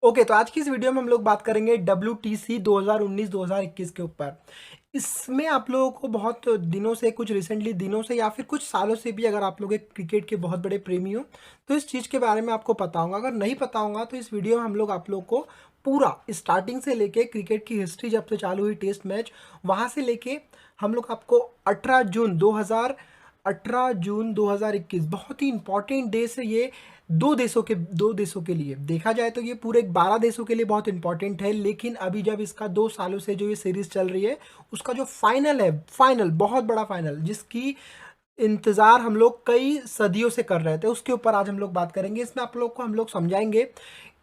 Okay, तो आज की इस वीडियो में हम लोग बात करेंगे WTC 2019-2021 के ऊपर। इसमें आप लोगों को बहुत दिनों से, कुछ रिसेंटली दिनों से या फिर कुछ सालों से भी अगर आप लोग एक क्रिकेट के बहुत बड़े प्रेमी हो तो इस चीज़ के बारे में आपको पता होगा। अगर नहीं पता होगा तो इस वीडियो में हम लोग आप लोग को पूरा स्टार्टिंग से लेके क्रिकेट की हिस्ट्री जब से चालू हुई टेस्ट मैच वहाँ से लेके हम लोग आपको 18 जून 2021 बहुत ही इंपॉर्टेंट डे से ये दो देशों के लिए देखा जाए तो ये पूरे 12 देशों के लिए बहुत इंपॉर्टेंट है। लेकिन अभी जब इसका 2 सालों से जो ये सीरीज चल रही है उसका जो फाइनल है, फाइनल बहुत बड़ा फाइनल जिसकी इंतज़ार हम लोग कई सदियों से कर रहे थे, उसके ऊपर आज हम लोग बात करेंगे। इसमें आप लोग को हम लोग समझाएंगे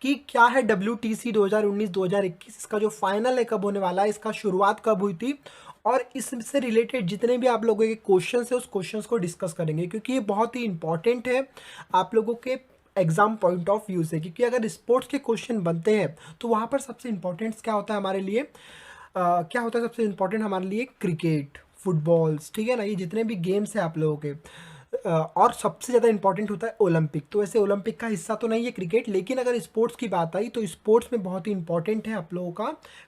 कि क्या है WTC 2019-2021, इसका जो फाइनल है कब होने वाला है, इसका शुरुआत कब हुई थी, और इससे रिलेटेड जितने भी आप लोगों के क्वेश्चंस है उस क्वेश्चंस को डिस्कस करेंगे क्योंकि ये बहुत ही इंपॉर्टेंट है आप लोगों के एग्जाम पॉइंट ऑफ व्यू से। क्योंकि अगर स्पोर्ट्स के क्वेश्चन बनते हैं तो वहाँ पर सबसे इंपॉर्टेंट क्या होता है हमारे लिए, क्या होता है सबसे इम्पोर्टेंट हमारे लिए, क्रिकेट, फुटबॉल्स, ठीक है ना, ये जितने भी गेम्स हैं आप लोगों के। और सबसे ज़्यादा इंपॉर्टेंट होता है ओलंपिक। तो वैसे ओलंपिक का हिस्सा तो नहीं है क्रिकेट, लेकिन अगर स्पोर्ट्स की बात आई तो स्पोर्ट्स में बहुत ही इंपॉर्टेंट है आप लोगों का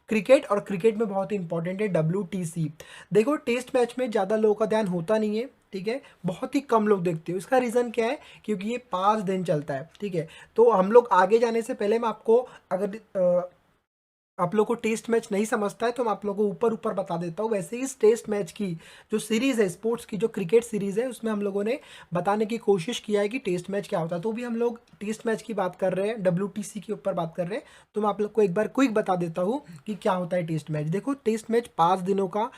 क्रिकेट, और क्रिकेट में बहुत ही इंपॉर्टेंट है WTC। देखो, टेस्ट मैच में ज़्यादा लोगों का ध्यान होता नहीं है, ठीक है, बहुत ही कम लोग देखते हो। इसका रीज़न क्या है? क्योंकि ये 5 दिन चलता है, ठीक है। तो हम लोग आगे जाने से पहले मैं आपको, अगर आप लोग को टेस्ट मैच नहीं समझता है तो मैं आप लोगों को ऊपर ऊपर बता देता हूँ। वैसे इस टेस्ट मैच की जो सीरीज़ है, स्पोर्ट्स की जो क्रिकेट सीरीज़ है, उसमें हम लोगों ने बताने की कोशिश किया है कि टेस्ट मैच क्या होता है। तो भी हम लोग टेस्ट मैच की बात कर रहे हैं, WTC के ऊपर बात कर रहे हैं, तो मैं आप लोग को एक बार क्विक बता देता हूँ कि क्या होता है टेस्ट मैच। देखो, टेस्ट मैच 5 दिनों का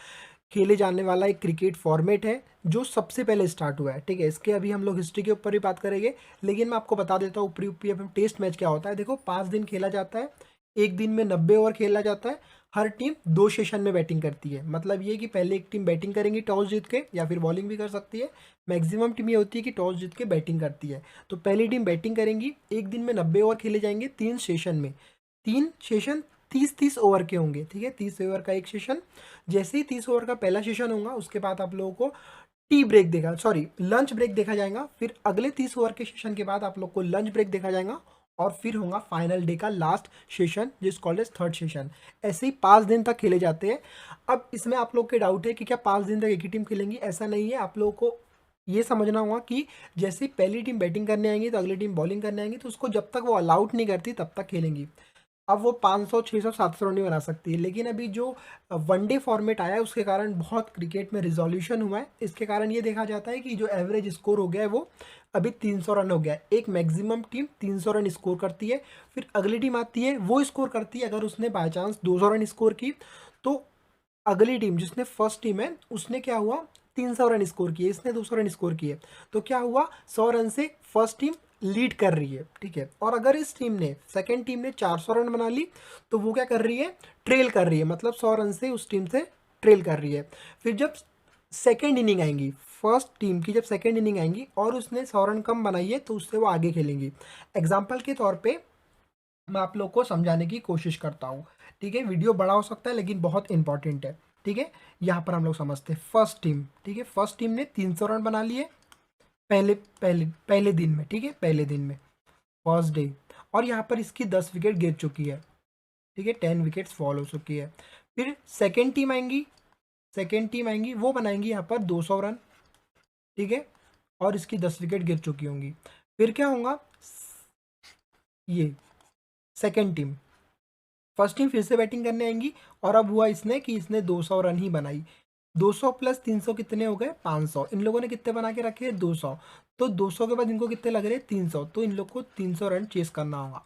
खेले जाने वाला एक क्रिकेट फॉर्मेट है जो सबसे पहले स्टार्ट हुआ है, ठीक है। इसके अभी हम लोग हिस्ट्री के ऊपर भी बात करेंगे, लेकिन मैं आपको बता देता हूँ ऊपरी ऊपरी टेस्ट मैच क्या होता है। देखो, 5 दिन खेला जाता है, एक दिन में 90 ओवर खेला जाता है। हर टीम 2 सेशन में बैटिंग करती है। मतलब ये कि पहले एक टीम बैटिंग करेंगी टॉस जीत के, या फिर बॉलिंग भी कर सकती है। मैक्सिमम टीम ये होती है कि टॉस जीत के बैटिंग करती है। तो पहली टीम बैटिंग करेंगी, एक दिन में 90 ओवर खेले जाएंगे 3 सेशन में। 3 सेशन 30-30 ओवर के होंगे, ठीक है, 30 ओवर का एक सेशन। जैसे ही 30 ओवर का पहला सेशन होगा उसके बाद आप लोगों को टी ब्रेक देखा, सॉरी, लंच ब्रेक देखा जाएगा। फिर अगले 30 ओवर के सेशन के बाद आप लोग को लंच ब्रेक देखा जाएगा, और फिर होगा फाइनल डे का लास्ट सेशन जिस कॉल्ड एज थर्ड सेशन। ऐसे ही 5 दिन तक खेले जाते हैं। अब इसमें आप लोग के डाउट है कि क्या 5 दिन तक एक ही टीम खेलेंगी? ऐसा नहीं है। आप लोगों को ये समझना होगा कि जैसे पहली टीम बैटिंग करने आएंगी तो अगली टीम बॉलिंग करने आएंगी, तो उसको जब तक वो अलाउट नहीं करती तब तक खेलेंगी। अब वो 500, 600, 700 रन नहीं बना सकती है। लेकिन अभी जो वनडे फॉर्मेट आया है उसके कारण बहुत क्रिकेट में रिजोल्यूशन हुआ है। इसके कारण ये देखा जाता है कि जो एवरेज स्कोर हो गया है वो अभी 300 रन हो गया है। एक मैक्सिमम टीम 300 रन स्कोर करती है, फिर अगली टीम आती है वो स्कोर करती है। अगर उसने बाई चांस 200 रन स्कोर की तो अगली टीम, जिसने फर्स्ट टीम है, उसने क्या हुआ, 300 रन स्कोर किए, इसने 200 रन स्कोर किए, तो क्या हुआ, 100 रन से फर्स्ट टीम लीड कर रही है, ठीक है। और अगर इस टीम ने, सेकंड टीम ने 400 रन बना ली तो वो क्या कर रही है, ट्रेल कर रही है, मतलब 100 रन से उस टीम से ट्रेल कर रही है। फिर जब सेकेंड इनिंग आएंगी, फर्स्ट टीम की जब सेकेंड इनिंग आएंगी और उसने 100 रन कम बनाई है तो उससे वो आगे खेलेंगी। एग्जाम्पल के तौर पे मैं आप लोग को समझाने की कोशिश करता हूँ, ठीक है। वीडियो बड़ा हो सकता है लेकिन बहुत इंपॉर्टेंट है, ठीक है। यहाँ पर हम लोग समझते हैं फर्स्ट टीम, ठीक है। फर्स्ट टीम ने 300 रन बना लिए पहले पहले पहले दिन में, ठीक है, पहले दिन में, फर्स्ट डे। और यहाँ पर इसकी 10 विकेट गिर चुकी है, ठीक है, 10 विकेट्स फॉल हो चुकी है। फिर सेकेंड टीम आएंगी, सेकेंड टीम आएंगी, वो बनाएंगी यहाँ पर 200 रन, ठीक है, और इसकी 10 विकेट गिर चुकी होंगी। फिर क्या होगा, ये सेकेंड टीम, फर्स्ट टीम फिर से बैटिंग करने आएंगी, और अब हुआ इसने कि इसने 200 रन ही बनाई। 200 प्लस 300 कितने हो गए, 500। इन लोगों ने कितने बना के रखे हैं, 200। तो 200 के बाद इनको कितने लग रहे हैं, 300। तो इन लोग को 300 रन चेस करना होगा।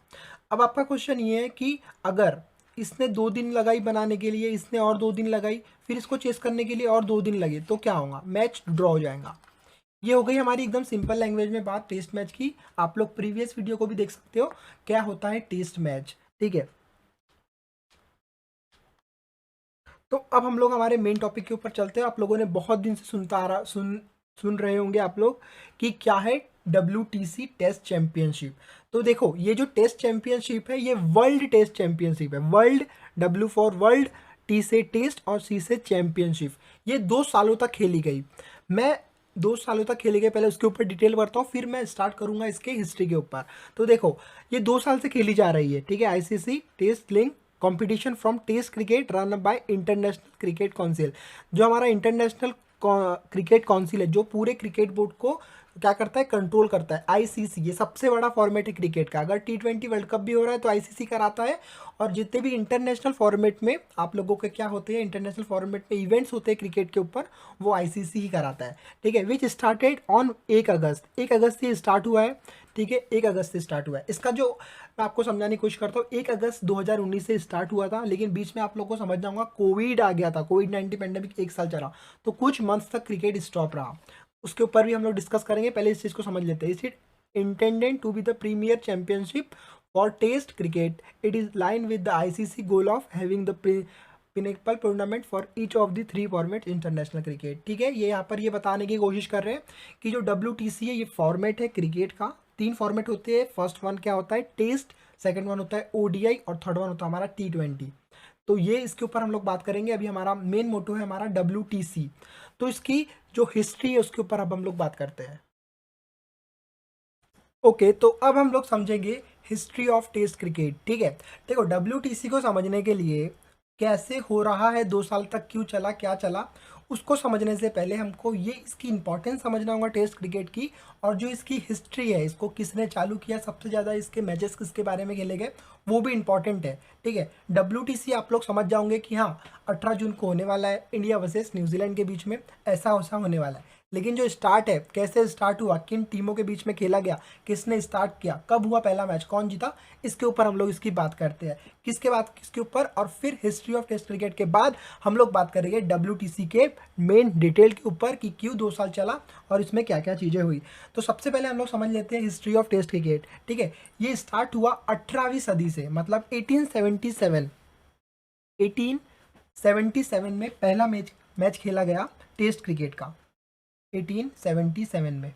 अब आपका क्वेश्चन ये है कि अगर इसने 2 दिन लगाई बनाने के लिए, इसने और 2 दिन लगाई, फिर इसको चेस करने के लिए और 2 दिन लगे, तो क्या होगा, मैच ड्रॉ हो जाएगा। ये हो गई हमारी एकदम सिंपल लैंग्वेज में बात टेस्ट मैच की। आप लोग प्रीवियस वीडियो को भी देख सकते हो क्या होता है टेस्ट मैच, ठीक है। तो अब हम लोग हमारे मेन टॉपिक के ऊपर चलते हैं। आप लोगों ने बहुत दिन से सुन रहे होंगे आप लोग कि क्या है WTC टेस्ट चैंपियनशिप। तो देखो, ये जो टेस्ट चैंपियनशिप है ये वर्ल्ड टेस्ट चैंपियनशिप है। World, W for world, T से टेस्ट और C से चैंपियनशिप। ये 2 सालों तक खेली गई। मैं 2 सालों तक खेले गए, पहले उसके ऊपर डिटेल करता हूँ, फिर मैं स्टार्ट करूंगा इसके हिस्ट्री के ऊपर। तो देखो, ये 2 साल से खेली जा रही है, ठीक है। ICC test link competition from test cricket run by international cricket council. जो हमारा इंटरनेशनल क्रिकेट काउंसिल है, जो पूरे क्रिकेट बोर्ड को क्या करता है, कंट्रोल करता है। आईसीसी ये सबसे बड़ा फॉर्मेट है क्रिकेट का। अगर टी20 वर्ल्ड कप भी हो रहा है तो आईसीसी कराता है। और जितने भी इंटरनेशनल फॉर्मेट में आप लोगों के क्या होते हैं, इंटरनेशनल फॉर्मेट में इवेंट्स होते हैं क्रिकेट के ऊपर, वो आईसीसी ही कराता है, ठीक है। विच स्टार्टेड ऑन 1 अगस्त, 1 अगस्त से स्टार्ट हुआ है, ठीक है। 1 अगस्त से स्टार्ट हुआ है। इसका जो मैं आपको समझाने की कोशिश करता हूँ, 1 अगस्त 2019 से स्टार्ट हुआ था, लेकिन बीच में आप लोगों को समझना होगा कोविड आ गया था, कोविड-19 पेंडेमिक 1 साल चला, तो कुछ मंथ्स तक क्रिकेट स्टॉप रहा। उसके ऊपर भी हम लोग डिस्कस करेंगे, पहले इस चीज़ को समझ लेते हैं। Is intended to be the premier championship for test cricket, it is line with the ICC goal of having the pinnacle tournament for each of the 3 format international cricket, ठीक है। ये यहाँ पर ये बताने की कोशिश कर रहे हैं कि जो WTC है, ये फॉर्मेट है क्रिकेट का। 3 फॉर्मेट होते हैं। फर्स्ट वन क्या होता है, टेस्ट, सेकंड वन होता है ODI, और थर्ड वन होता है हमारा T20। तो ये इसके ऊपर हम लोग बात करेंगे। अभी हमारा मेन मोटो है हमारा WTC, तो इसकी जो हिस्ट्री है उसके ऊपर अब हम लोग बात करते हैं। ओके, तो अब हम लोग समझेंगे हिस्ट्री ऑफ टेस्ट क्रिकेट, ठीक है। देखो, WTC को समझने के लिए कैसे हो रहा है, 2 साल तक क्यों चला, क्या चला, उसको समझने से पहले हमको ये इसकी इंपॉर्टेंस समझना होगा टेस्ट क्रिकेट की। और जो इसकी हिस्ट्री है, इसको किसने चालू किया, सबसे ज़्यादा इसके मैचेस किसके बारे में खेले गए, वो भी इंपॉर्टेंट है, ठीक है। WTC आप लोग समझ जाओगे कि हाँ, 18 जून को होने वाला है, इंडिया वर्सेस न्यूजीलैंड के बीच में, ऐसा वैसा होने वाला है। लेकिन जो स्टार्ट है, कैसे स्टार्ट हुआ, किन टीमों के बीच में खेला गया, किसने स्टार्ट किया, कब हुआ पहला मैच, कौन जीता, इसके ऊपर हम लोग इसकी बात करते हैं। किसके बाद किसके ऊपर, और फिर हिस्ट्री ऑफ टेस्ट क्रिकेट के बाद हम लोग बात करेंगे WTC के मेन डिटेल के ऊपर कि क्यों 2 साल चला और इसमें क्या क्या चीज़ें हुई। तो सबसे पहले हम लोग समझ लेते हैं हिस्ट्री ऑफ टेस्ट क्रिकेट, ठीक है। ये स्टार्ट हुआ 18वीं सदी से, मतलब 1877 में पहला मैच खेला गया टेस्ट क्रिकेट का। 1877 में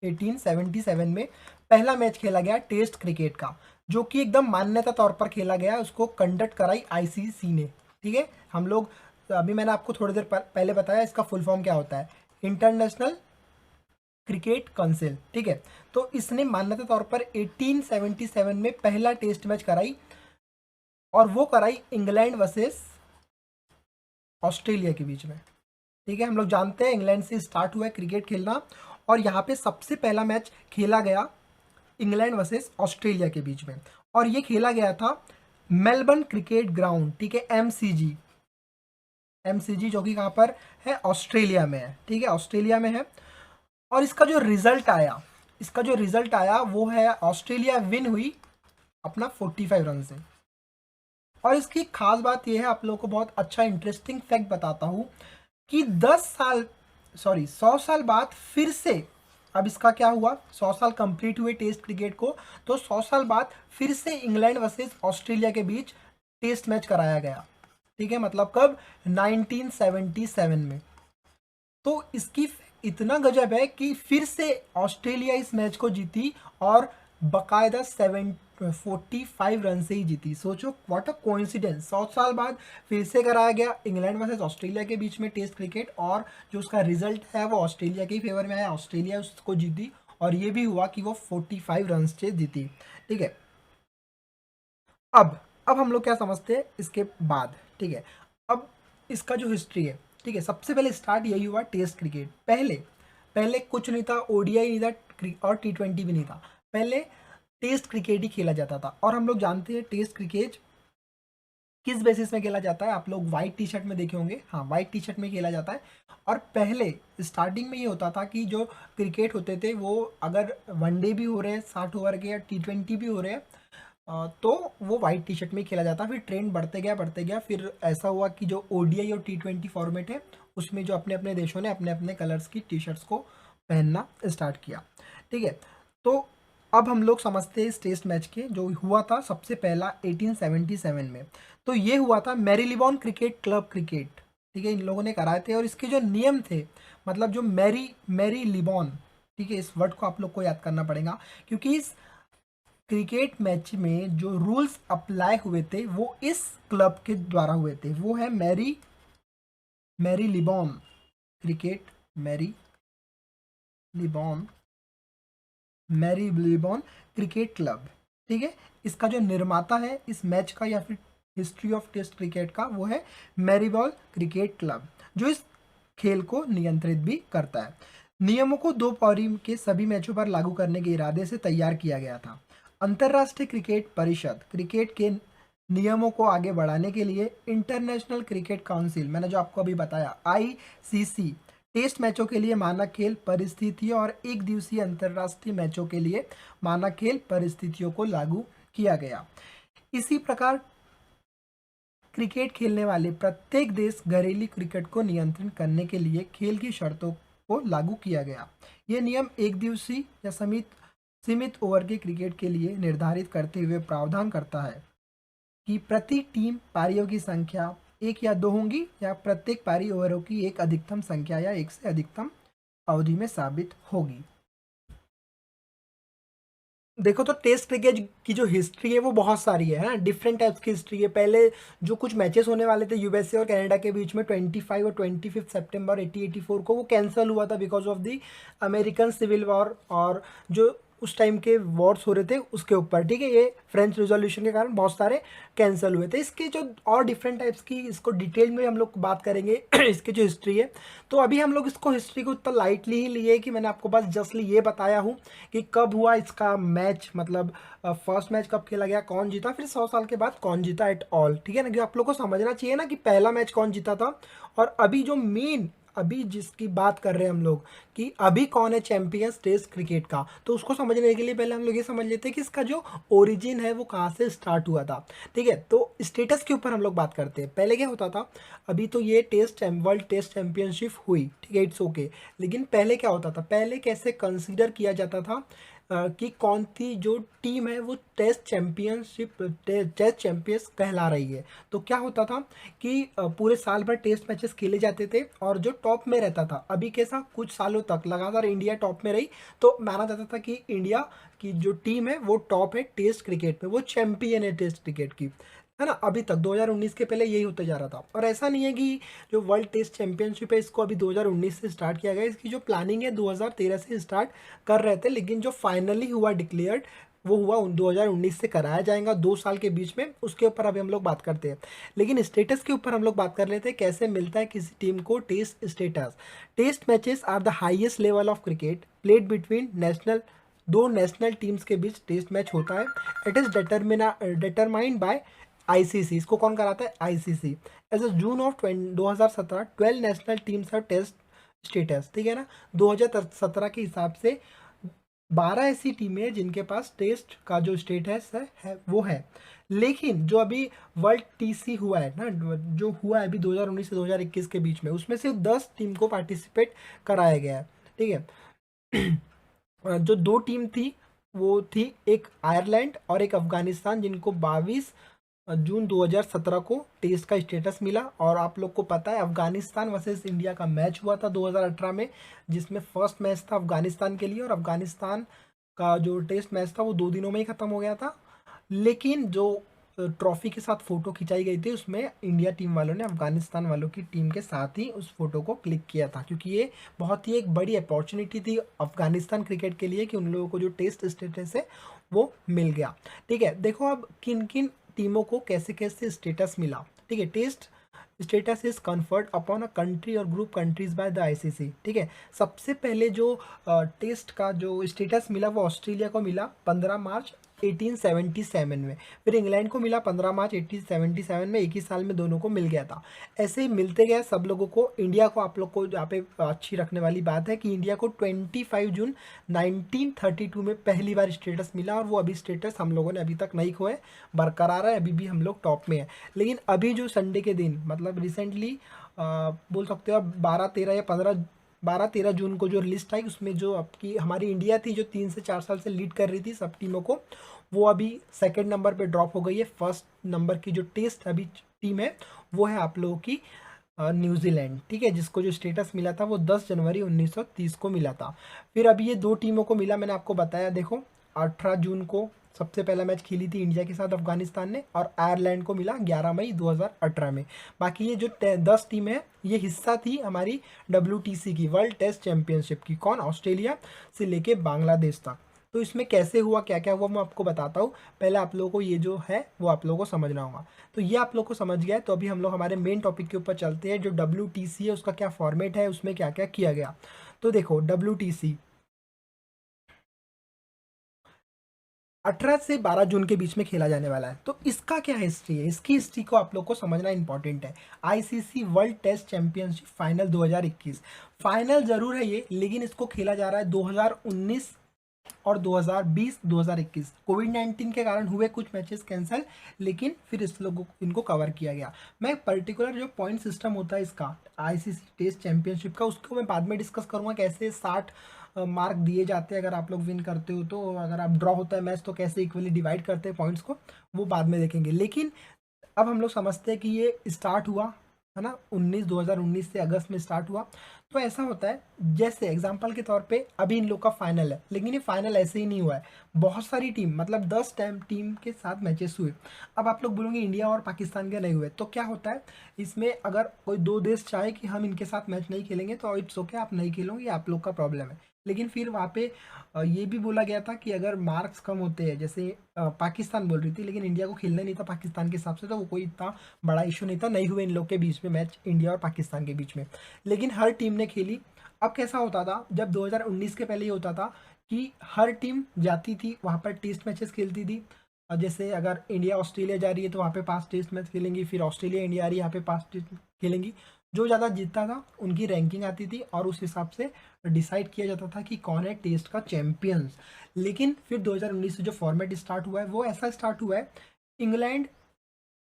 1877 में पहला मैच खेला गया टेस्ट क्रिकेट का, जो कि एकदम मान्यता तौर पर खेला गया। उसको कंडक्ट कराई आईसीसी ने, ठीक है। हम लोग अभी मैंने आपको थोड़ी देर पहले बताया इसका फुल फॉर्म क्या होता है, इंटरनेशनल क्रिकेट काउंसिल, ठीक है। तो इसने मान्यता तौर पर 1877 में पहला टेस्ट मैच कराई, और वो कराई इंग्लैंड वर्सेस ऑस्ट्रेलिया के बीच में, ठीक है। हम लोग जानते हैं इंग्लैंड से स्टार्ट हुआ है क्रिकेट खेलना, और यहाँ पे सबसे पहला मैच खेला गया इंग्लैंड वर्सेस ऑस्ट्रेलिया के बीच में, और ये खेला गया था मेलबर्न क्रिकेट ग्राउंड, ठीक है, एमसीजी जो कि कहाँ पर है, ऑस्ट्रेलिया में है, ठीक है, ऑस्ट्रेलिया में है। और इसका जो रिजल्ट आया वो है, ऑस्ट्रेलिया विन हुई अपना 45 रन से। और इसकी खास बात यह है, आप लोगों को बहुत अच्छा इंटरेस्टिंग फैक्ट बताता हूँ कि 100 साल बाद फिर से, अब इसका क्या हुआ, 100 साल कंप्लीट हुए टेस्ट क्रिकेट को, तो 100 साल बाद फिर से इंग्लैंड वर्सेस ऑस्ट्रेलिया के बीच टेस्ट मैच कराया गया, ठीक है। मतलब कब, 1977 में। तो इसकी इतना गजब है कि फिर से ऑस्ट्रेलिया इस मैच को जीती, और बकायदा 45 रन से ही जीती। सोचो, व्हाट अ कोइंसिडेंस, 100 साल बाद फिर से कराया गया इंग्लैंड वर्सेस ऑस्ट्रेलिया के बीच में टेस्ट क्रिकेट, और जो उसका रिजल्ट है वो ऑस्ट्रेलिया के ही फेवर में आया, ऑस्ट्रेलिया उसको जीती, और ये भी हुआ कि वो 45 रन से जीती, ठीक है। अब हम लोग क्या समझते हैं इसके बाद, ठीक है। अब इसका जो हिस्ट्री है, ठीक है, सबसे पहले स्टार्ट यही हुआ टेस्ट क्रिकेट। पहले पहले कुछ नहीं था, ODI नहीं था और T20 भी नहीं था, पहले टेस्ट क्रिकेट ही खेला जाता था। और हम लोग जानते हैं टेस्ट क्रिकेट किस बेसिस में खेला जाता है, आप लोग वाइट टी शर्ट में देखे होंगे, हाँ, वाइट टी शर्ट में खेला जाता है। और पहले स्टार्टिंग में ये होता था कि जो क्रिकेट होते थे वो अगर वनडे भी हो रहे हैं 60 ओवर के, या T20 भी हो रहे हैं, तो वो वाइट टी शर्ट में खेला जाता। फिर ट्रेंड बढ़ते गया, फिर ऐसा हुआ कि जो ODI और T20 फॉर्मेट है उसमें जो अपने अपने देशों ने अपने अपने कलर्स की टी शर्ट्स को पहनना स्टार्ट किया, ठीक है। तो अब हम लोग समझते हैं इस टेस्ट मैच के, जो हुआ था सबसे पहला 1877 में। तो ये हुआ था मैरीलिबॉन क्रिकेट क्लब क्रिकेट, ठीक है, इन लोगों ने कराए थे। और इसके जो नियम थे, मतलब जो मैरी लिबॉन, ठीक है, इस वर्ड को आप लोग को याद करना पड़ेगा, क्योंकि इस क्रिकेट मैच में जो रूल्स अप्लाई हुए थे वो इस क्लब के द्वारा हुए थे, वो है Mary Marylebone cricket, Lebone Marylebone cricket club, ठीक है। इसका जो निर्माता है इस मैच का या फिर हिस्ट्री ऑफ टेस्ट क्रिकेट का, वो है मैरीबॉल क्रिकेट क्लब, जो इस खेल को नियंत्रित भी करता है। नियमों को दो पारी के सभी मैचों पर लागू करने के इरादे से तैयार किया गया था। अंतर्राष्ट्रीय क्रिकेट परिषद क्रिकेट के नियमों को आगे बढ़ाने के लिए इंटरनेशनल क्रिकेट काउंसिल, मैंने जो आपको अभी बताया, आईसीसी, टेस्ट मैचों के लिए मानक खेल परिस्थितियों और एक दिवसीय अंतर्राष्ट्रीय मैचों के लिए मानक खेल परिस्थितियों को लागू किया गया। इसी प्रकार क्रिकेट खेलने वाले प्रत्येक देश घरेलू क्रिकेट को नियंत्रित करने के लिए खेल की शर्तों को लागू किया गया। यह नियम एक दिवसीय या सीमित ओवर के क्रिकेट के लिए निर्धारित करते हुए प्रावधान करता है कि प्रति टीम पारियों की संख्या एक या दो होंगी, या प्रत्येक पारी ओवरों की एक अधिकतम संख्या या एक से अधिकतम अवधि में साबित होगी। देखो तो टेस्ट क्रिकेट की जो हिस्ट्री है वो बहुत सारी है ना, डिफरेंट टाइप्स की हिस्ट्री है। पहले जो कुछ मैचेस होने वाले थे यूएसए और कनाडा के बीच में 25 और 25 सितंबर 1884 को, वो कैंसिल हुआ था because of the American civil war, और जो उस टाइम के वॉर्स हो रहे थे उसके ऊपर, ठीक है। ये फ्रेंच रिवॉल्यूशन के कारण बहुत सारे कैंसिल हुए थे। इसके जो और डिफरेंट टाइप्स की, इसको डिटेल में हम लोग बात करेंगे इसकी जो हिस्ट्री है। तो अभी हम लोग इसको हिस्ट्री को उतना लाइटली ही लिए कि मैंने आपको बस जस्टली ये बताया हूँ कि कब हुआ इसका मैच, मतलब फर्स्ट मैच कब खेला गया, कौन जीता, फिर 100 साल के बाद कौन जीता एट ऑल, ठीक है ना। कि आप लोग को समझना चाहिए ना कि पहला मैच कौन जीता था, और अभी जो मेन, अभी जिसकी बात कर रहे हैं हम लोग कि अभी कौन है चैंपियंस टेस्ट क्रिकेट का, तो उसको समझने के लिए पहले हम लोग ये समझ लेते हैं कि इसका जो ओरिजिन है वो कहाँ से स्टार्ट हुआ था, ठीक है। तो स्टेटस के ऊपर हम लोग बात करते हैं। पहले क्या होता था, अभी तो ये वर्ल्ड टेस्ट चैंपियनशिप हुई, ठीक है, इट्स ओके। लेकिन पहले क्या होता था, पहले कैसे कंसीडर किया जाता था कि कौन सी जो टीम है वो टेस्ट चैंपियंस कहला रही है। तो क्या होता था कि पूरे साल भर टेस्ट मैचेस खेले जाते थे, और जो टॉप में रहता था, अभी कैसा कुछ सालों तक लगातार इंडिया टॉप में रही, तो माना जाता था कि इंडिया की जो टीम है वो टॉप है टेस्ट क्रिकेट में, वो चैंपियन है टेस्ट क्रिकेट की, है ना। अभी तक 2019 के पहले यही होता जा रहा था। और ऐसा नहीं है कि जो वर्ल्ड टेस्ट चैंपियनशिप है इसको अभी 2019 से स्टार्ट किया गया, इसकी जो प्लानिंग है 2013 से स्टार्ट कर रहे थे, लेकिन जो फाइनली हुआ डिक्लेयर्ड वो हुआ 2019 से कराया जाएगा 2 साल के बीच में। उसके ऊपर अभी हम लोग बात करते हैं, लेकिन स्टेटस के ऊपर हम लोग बात कर लेते हैं, कैसे मिलता है किसी टीम को test status. Test matches are the highest level of cricket played between दो नेशनल टीम्स के बीच टेस्ट मैच होता है। It is determined by ICC. इसको कौन कराता है, ICC. As a June of 2017 12 national teams have test status, ठीक है ना। 2017 के हिसाब से 12 ऐसी टीमें हैं जिनके पास टेस्ट का जो स्टेटस है वो है। लेकिन जो अभी वर्ल्ड टीसी हुआ है ना, जो हुआ है अभी 2019 से 2021 के बीच में, उसमें से 10 टीम को पार्टिसिपेट कराया गया है, ठीक है। जो दो टीम थी वो थी एक आयरलैंड और एक अफगानिस्तान, जिनको 22 जून 2017 को टेस्ट का स्टेटस मिला। और आप लोग को पता है अफगानिस्तान वर्सेस इंडिया का मैच हुआ था 2018 में, जिसमें फर्स्ट मैच था अफगानिस्तान के लिए, और अफगानिस्तान का जो टेस्ट मैच था वो 2 दिनों में ही ख़त्म हो गया था। लेकिन जो ट्रॉफी के साथ फ़ोटो खिंचाई गई थी उसमें इंडिया टीम वालों ने अफगानिस्तान वालों की टीम के साथ ही उस फोटो को क्लिक किया था, क्योंकि ये बहुत ही एक बड़ी अपॉर्चुनिटी थी अफगानिस्तान क्रिकेट के लिए कि उन लोगों को जो टेस्ट स्टेटस है वो मिल गया, ठीक है। देखो अब किन किन टीमों को कैसे कैसे स्टेटस मिला, ठीक है। Test status is conferred upon a country और group countries by the ICC, ठीक है। सबसे पहले जो टेस्ट का जो स्टेटस मिला वो ऑस्ट्रेलिया को मिला 15 मार्च 1877 में। फिर इंग्लैंड को मिला 15 मार्च 1877 में, एक ही साल में दोनों को मिल गया था। ऐसे ही मिलते गए सब लोगों को। इंडिया को आप लोग को यहाँ पे अच्छी रखने वाली बात है कि इंडिया को 25 जून 1932 में पहली बार स्टेटस मिला, और वो अभी स्टेटस हम लोगों ने अभी तक नहीं खोए, बरकरार है, अभी भी हम लोग टॉप में है। लेकिन अभी जो संडे के दिन, मतलब रिसेंटली बोल सकते हो आप 12-13 जून को जो लिस्ट आई, उसमें जो आपकी हमारी इंडिया थी जो 3 से 4 साल से लीड कर रही थी सब टीमों को, वो अभी सेकंड नंबर पे ड्रॉप हो गई है। फर्स्ट नंबर की जो टेस्ट अभी टीम है वो है आप लोगों की न्यूजीलैंड, ठीक है, जिसको जो स्टेटस मिला था वो 10 जनवरी 1930 को मिला था। फिर अभी ये दो टीमों को मिला, मैंने आपको बताया, देखो 18 जून को सबसे पहला मैच खेली थी इंडिया के साथ अफगानिस्तान ने, और आयरलैंड को मिला 11 मई 2018 में। बाकी ये जो 10 टीम है ये हिस्सा थी हमारी WTC की, वर्ल्ड टेस्ट चैंपियनशिप की। कौन? ऑस्ट्रेलिया से लेके बांग्लादेश तक। तो इसमें कैसे हुआ, क्या क्या हुआ, मैं आपको बताता हूँ। पहले आप लोगों को ये जो है वो आप लोगों को समझना होगा। तो ये आप लोग को समझ गया है, तो अभी हम लोग हमारे मेन टॉपिक के ऊपर चलते हैं। जो WTC है उसका क्या फॉर्मेट है, उसमें क्या क्या किया गया। तो देखो WTC 18 से 12 जून के बीच में खेला जाने वाला है। तो इसका क्या हिस्ट्री है, इसकी हिस्ट्री को आप लोग को समझना इंपॉर्टेंट है। ICC world test championship final 2021, final जरूर है ये, लेकिन इसको खेला जा रहा है 2019 और 2020 2021। कोविड-19 के कारण हुए कुछ मैचेस कैंसिल, लेकिन फिर इस लोगों इनको कवर किया गया। मैं पर्टिकुलर जो पॉइंट सिस्टम होता है इसका ICC टेस्ट चैंपियनशिप का, उसको मैं बाद में डिस्कस करूंगा। कैसे 60 मार्क दिए जाते हैं अगर आप लोग विन करते हो, तो अगर आप ड्रॉ होता है मैच तो कैसे इक्वली डिवाइड करते हैं पॉइंट्स को, वो बाद में देखेंगे। लेकिन अब हम लोग समझते हैं कि ये स्टार्ट हुआ है ना 2019 से अगस्त में स्टार्ट हुआ। तो ऐसा होता है, जैसे एग्जांपल के तौर पे अभी इन लोग का फाइनल है, लेकिन ये फाइनल ऐसे ही नहीं हुआ है। बहुत सारी टीम, मतलब 10 टाइम टीम के साथ मैचेस हुए। अब आप लोग बोलोगे इंडिया और पाकिस्तान के नहीं हुए, तो क्या होता है इसमें, अगर कोई दो देश चाहे कि हम इनके साथ मैच नहीं खेलेंगे तो इट्स ओके, आप नहीं खेलोगे, आप लोग का प्रॉब्लम है। लेकिन फिर वहाँ पे ये भी बोला गया था कि अगर मार्क्स कम होते हैं, जैसे पाकिस्तान बोल रही थी, लेकिन इंडिया को खेलना नहीं था पाकिस्तान के हिसाब से, तो वो कोई इतना बड़ा इशू नहीं था, नहीं हुए इन लोग के बीच में मैच, इंडिया और पाकिस्तान के बीच में। लेकिन हर टीम ने खेली। अब कैसा होता था, जब 2019 के पहले ये होता था कि हर टीम जाती थी वहाँ पर टेस्ट मैचेस खेलती थी। और जैसे अगर इंडिया ऑस्ट्रेलिया जा रही है तो वहाँ पे 5 टेस्ट मैच खेलेंगी, फिर ऑस्ट्रेलिया इंडिया आ रही है यहाँ पे 5 टेस्ट खेलेंगी। जो ज़्यादा जीतता था उनकी रैंकिंग आती थी, और उस हिसाब से डिसाइड किया जाता था कि कौन है टेस्ट का चैंपियंस। लेकिन फिर 2019 से जो फॉर्मेट स्टार्ट हुआ है वो ऐसा स्टार्ट हुआ है, इंग्लैंड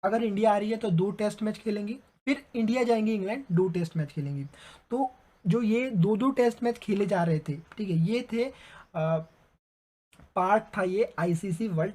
अगर इंडिया आ रही है तो 2 टेस्ट मैच खेलेंगी, फिर इंडिया जाएंगी इंग्लैंड 2 टेस्ट मैच खेलेंगी। तो जो ये 2 टेस्ट मैच खेले जा रहे थे, ठीक है, ये थे पार्ट था ये ICC वर्ल्ड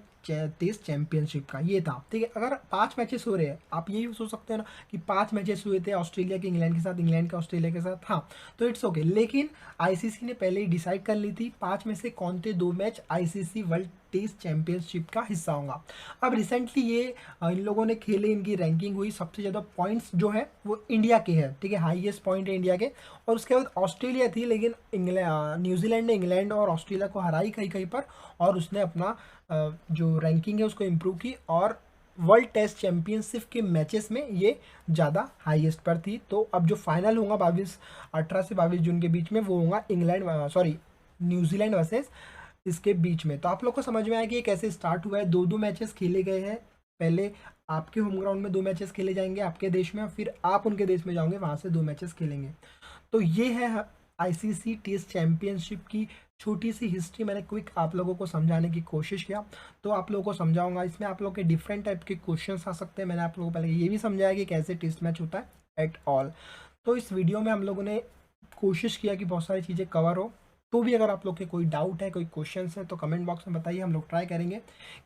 टेस्ट चैंपियनशिप का, ये था, ठीक है। अगर 5 मैचेस हो रहे हैं, आप यही सोच सकते हो ना कि 5 मैचेस हुए थे ऑस्ट्रेलिया के इंग्लैंड के साथ, इंग्लैंड के ऑस्ट्रेलिया के साथ, हाँ, तो इट्स ओके। लेकिन ICC ने पहले ही डिसाइड कर ली थी 5 में से कौन से 2 match ICC world test championship का हिस्सा होगा। अब रिसेंटली ये इन लोगों ने खेले, इनकी रैंकिंग हुई, सबसे ज़्यादा पॉइंट्स जो है वो इंडिया के हैं, ठीक है, हाईएस्ट पॉइंट है इंडिया के। और उसके बाद ऑस्ट्रेलिया थी, लेकिन न्यूजीलैंड ने इंग्लैंड और ऑस्ट्रेलिया को हराई कहीं कहीं पर, और उसने अपना जो रैंकिंग है उसको इम्प्रूव की, और वर्ल्ड टेस्ट चैंपियनशिप के मैचेस में ये ज़्यादा हाईएस्ट पर थी। तो अब जो फाइनल होगा 18 से 22 जून के बीच में, वो होगा न्यूजीलैंड वर्सेस इसके बीच में। तो आप लोग को समझ में आया कि ये कैसे स्टार्ट हुआ है। 2 मैचेस खेले गए हैं, पहले आपके होम ग्राउंड में 2 मैचेस खेले जाएंगे आपके देश में, और फिर आप उनके देश में जाओगे, वहाँ से 2 मैचेस खेलेंगे। तो ये है ICC टेस्ट चैंपियनशिप की छोटी सी हिस्ट्री। मैंने क्विक आप लोगों को समझाने की कोशिश किया, तो आप लोगों को समझाऊंगा। इसमें आप लोग के डिफरेंट टाइप के क्वेश्चंस आ सकते हैं। मैंने आप लोगों को पहले ये भी समझाया कि कैसे टेस्ट मैच होता है एट ऑल। तो इस वीडियो में हम लोगों ने कोशिश किया कि बहुत सारी चीज़ें कवर हो। तो भी अगर आप लोग के कोई डाउट है, कोई क्वेश्चन है, तो कमेंट बॉक्स में बताइए, हम लोग ट्राई करेंगे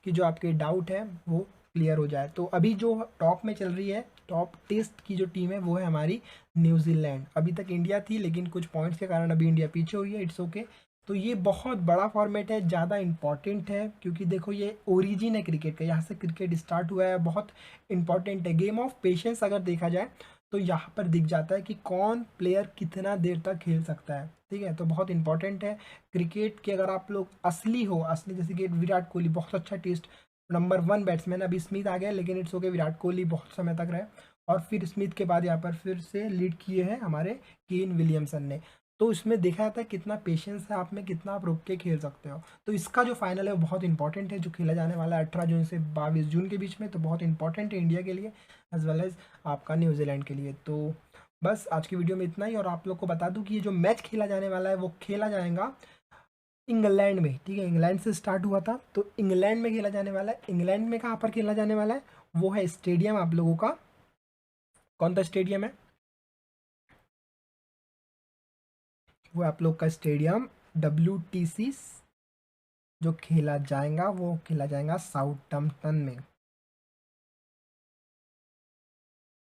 कि जो आपके डाउट है वो क्लियर हो जाए। तो अभी जो टॉप में चल रही है, टॉप टेस्ट की जो टीम है वो है हमारी न्यूजीलैंड। अभी तक इंडिया थी, लेकिन कुछ पॉइंट्स के कारण अभी इंडिया पीछे हुई है, इट्स ओके। तो ये बहुत बड़ा फॉर्मेट है, ज़्यादा इंपॉर्टेंट है, क्योंकि देखो ये ओरिजिन है क्रिकेट का, यहाँ से क्रिकेट स्टार्ट हुआ है, बहुत इंपॉर्टेंट है। गेम ऑफ पेशेंस अगर देखा जाए तो यहाँ पर दिख जाता है कि कौन प्लेयर कितना देर तक खेल सकता है, ठीक है। तो बहुत इंपॉर्टेंट है क्रिकेट के, अगर आप लोग असली हो, असली जैसे कि विराट कोहली बहुत अच्छा टेस्ट नंबर 1 बैट्समैन, अभी स्मिथ आ गया, लेकिन इट्स ओके, विराट कोहली बहुत समय तक रहे, और फिर स्मिथ के बाद यहाँ पर फिर से लीड किए हैं हमारे केन विलियमसन ने। तो इसमें देखा जाता है कितना पेशेंस है आप में, कितना आप रुक के खेल सकते हो। तो इसका जो फाइनल है वो बहुत इंपॉर्टेंट है, जो खेला जाने वाला है 18 जून से 22 जून के बीच में। तो बहुत इंपॉर्टेंट है इंडिया के लिए एज वेल एज आपका न्यूजीलैंड के लिए। तो बस आज की वीडियो में इतना ही। और आप लोग को बता दूं कि ये जो मैच खेला जाने वाला है वो खेला जाएगा इंग्लैंड में, ठीक है। इंग्लैंड से स्टार्ट हुआ था, तो इंग्लैंड में खेला जाने वाला है। इंग्लैंड में कहाँ पर खेला जाने वाला है, वो है स्टेडियम आप लोगों का, कौन सा स्टेडियम है, वो आप लोग का स्टेडियम WTC जो खेला जाएगा वो खेला जाएगा साउथम्पटन में।